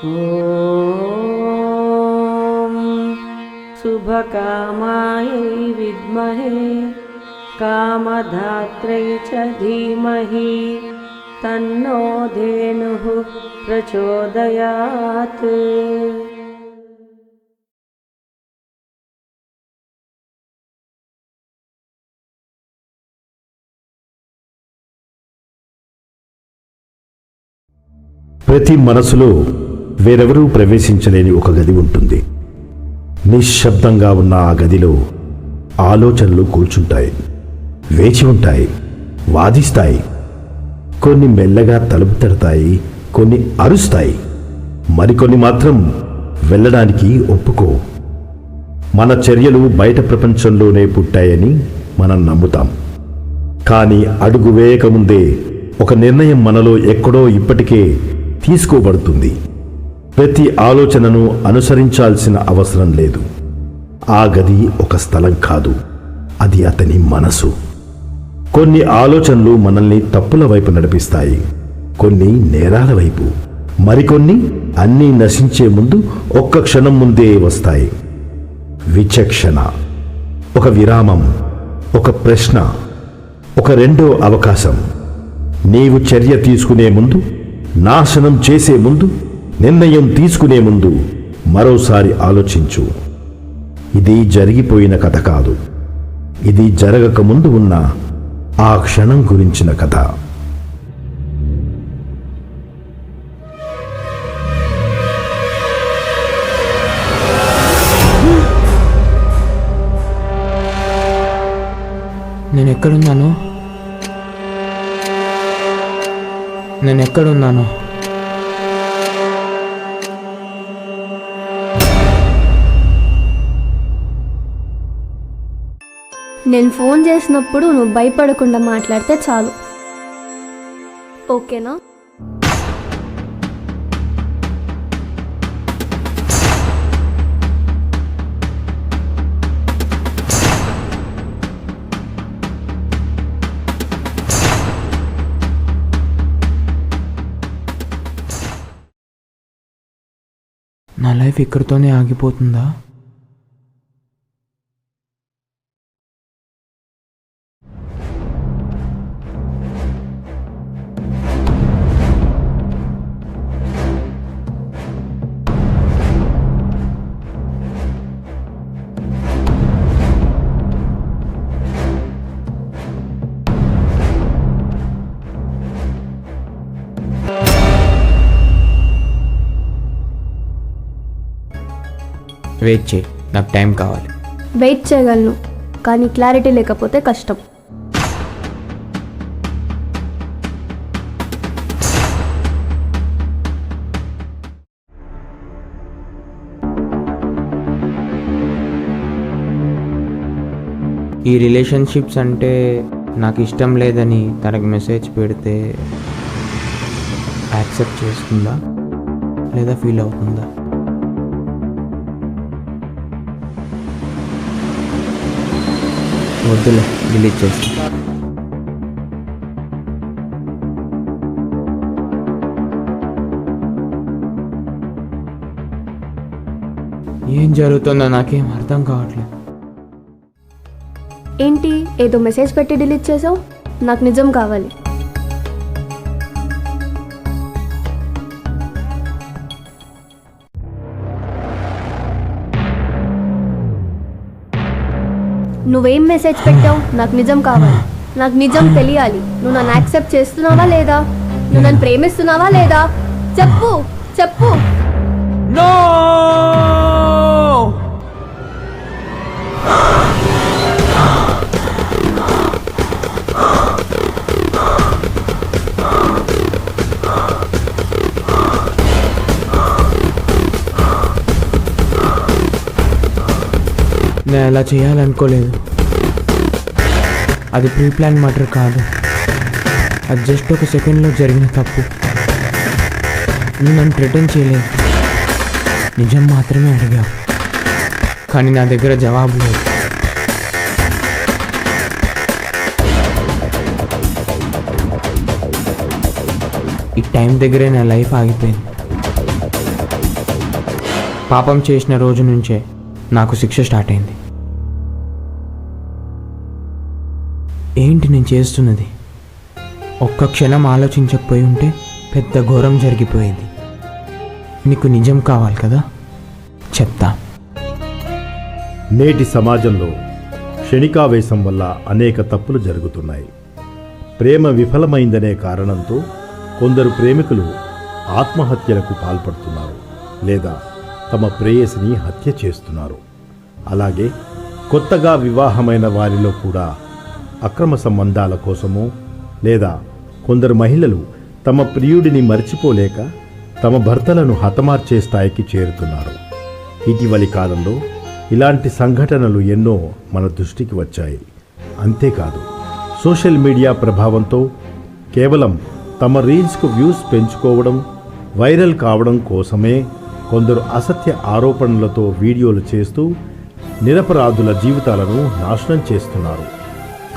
ఓం శుభకామాయై విద్మహే కామధాత్రై చ ధీమహి తన్నో ధేనుః ప్రచోదయాత్. ప్రతి మనసులో వేరెవరూ ప్రవేశించలేని ఒక గది ఉంటుంది. నిశ్శబ్దంగా ఉన్న ఆ గదిలో ఆలోచనలు కూర్చుంటాయి, వేచి ఉంటాయి, వాదిస్తాయి. కొన్ని మెల్లగా తలుపు తడతాయి, కొన్ని అరుస్తాయి, మరికొన్ని మాత్రం వెళ్ళడానికి ఒప్పుకో. మన చర్యలు బయట ప్రపంచంలోనే పుట్టాయని మనం నమ్ముతాం. కానీ అడుగు వేయకముందే ఒక నిర్ణయం మనలో ఎక్కడో ఇప్పటికే తీసుకోబడుతుంది. ప్రతి ఆలోచనను అనుసరించాల్సిన అవసరం లేదు. ఆ గది ఒక స్థలం కాదు, అది అతని మనసు. కొన్ని ఆలోచనలు మనల్ని తప్పుల వైపు నడిపిస్తాయి, కొన్ని నేరాల వైపు, మరికొన్ని అన్నీ నశించే ముందు ఒక్క క్షణం ముందే వస్తాయి. విచక్షణ, ఒక విరామం, ఒక ప్రశ్న, ఒక రెండో అవకాశం. నీవు చర్య తీసుకునే ముందు, నాశనం చేసే ముందు, నిర్ణయం తీసుకునే ముందు మరోసారి ఆలోచించు. ఇది జరిగిపోయిన కథ కాదు, ఇది జరగక ముందు ఉన్న ఆ క్షణం గురించిన కథ. నేను ఎక్కడున్నాను? నేను ఫోన్ చేసినప్పుడు నువ్వు భయపడకుండా మాట్లాడితే చాలు, ఓకేనా? నా లైఫ్ ఇక్కడితోనే ఆగిపోతుందా? వెయిట్ చేయి, నాకు టైం కావాలి. వెయిట్ చేయగలను, కానీ క్లారిటీ లేకపోతే కష్టం. ఈ రిలేషన్షిప్స్ అంటే నాకు ఇష్టం లేదని తనకు మెసేజ్ పెడితే యాక్సెప్ట్ చేస్తుందా లేదా ఫీల్ అవుతుందా? వద్దులే, డిలీట్ చేసి. ఏం జరుగుతుందో నాకేం అర్థం కావట్లేదు. ఏంటి ఏదో మెసేజ్ పెట్టి డిలీట్ చేసావు? నాకు నిజం కావాలి. నువ్వేం మెసేజ్ పెట్టావు? నాకు నిజం కావాలి, నాకు నిజం తెలియాలి. నువ్వు నన్ను యాక్సెప్ట్ చేస్తున్నావా లేదా? నువ్వు నన్ను ప్రేమిస్తున్నావా లేదా? చెప్పు చెప్పు. నో! నేను అలా చేయాలనుకోలేదు. అది ప్రీ ప్లాన్ మర్డర్ కాదు, అది జస్ట్ ఒక సెకండ్లో జరిగిన తప్పు. నువ్వు నన్ను రిటర్న్ చేయలేదు, నిజం మాత్రమే అడిగావు, కానీ నా దగ్గర జవాబు లేదు. ఈ టైం దగ్గరే నా లైఫ్ ఆగిపోయింది. పాపం చేసిన రోజు నుంచే నాకు శిక్ష స్టార్ట్ అయింది. ఏంటి నేను చేస్తున్నది? ఒక్క క్షణం ఆలోచించకపోయి ఉంటే పెద్ద ఘోరం జరిగిపోయేది. నీకు నిజం కావాలి కదా, చెప్తా. నేటి సమాజంలో క్షణికావేశం వల్ల అనేక తప్పులు జరుగుతున్నాయి. ప్రేమ విఫలమైందనే కారణంతో కొందరు ప్రేమికులు ఆత్మహత్యలకు పాల్పడుతున్నారు లేదా తమ ప్రేయసిని హత్య చేస్తున్నారు. అలాగే కొత్తగా వివాహమైన వారిలో కూడా అక్రమ సంబంధాల కోసమో లేదా కొందరు మహిళలు తమ ప్రియుడిని మర్చిపోలేక తమ భర్తలను హతమార్చే స్థాయికి చేరుతున్నారు. ఇటీవలి కాలంలో ఇలాంటి సంఘటనలు ఎన్నో మన దృష్టికి వచ్చాయి. అంతేకాదు, సోషల్ మీడియా ప్రభావంతో కేవలం తమ రీల్స్కు వ్యూస్ పెంచుకోవడం, వైరల్ కావడం కోసమే కొందరు అసత్య ఆరోపణలతో వీడియోలు చేస్తూ నిరపరాధుల జీవితాలను నాశనం చేస్తున్నారు.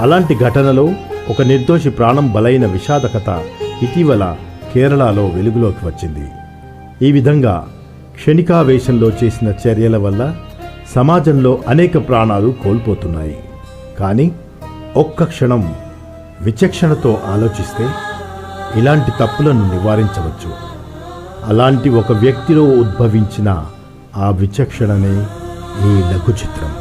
అలాంటి ఘటనలో ఒక నిర్దోషి ప్రాణం బలైన విషాద కథ ఇటీవల కేరళలో వెలుగులోకి వచ్చింది. ఈ విధంగా క్షణికావేశంలో చేసిన చర్యల వల్ల సమాజంలో అనేక ప్రాణాలు కోల్పోతున్నాయి. కానీ ఒక్క క్షణం విచక్షణతో ఆలోచిస్తే ఇలాంటి తప్పులను నివారించవచ్చు. అలాంటి ఒక వ్యక్తిలో ఉద్భవించిన ఆ విచక్షణనే ఈ లఘు చిత్రం.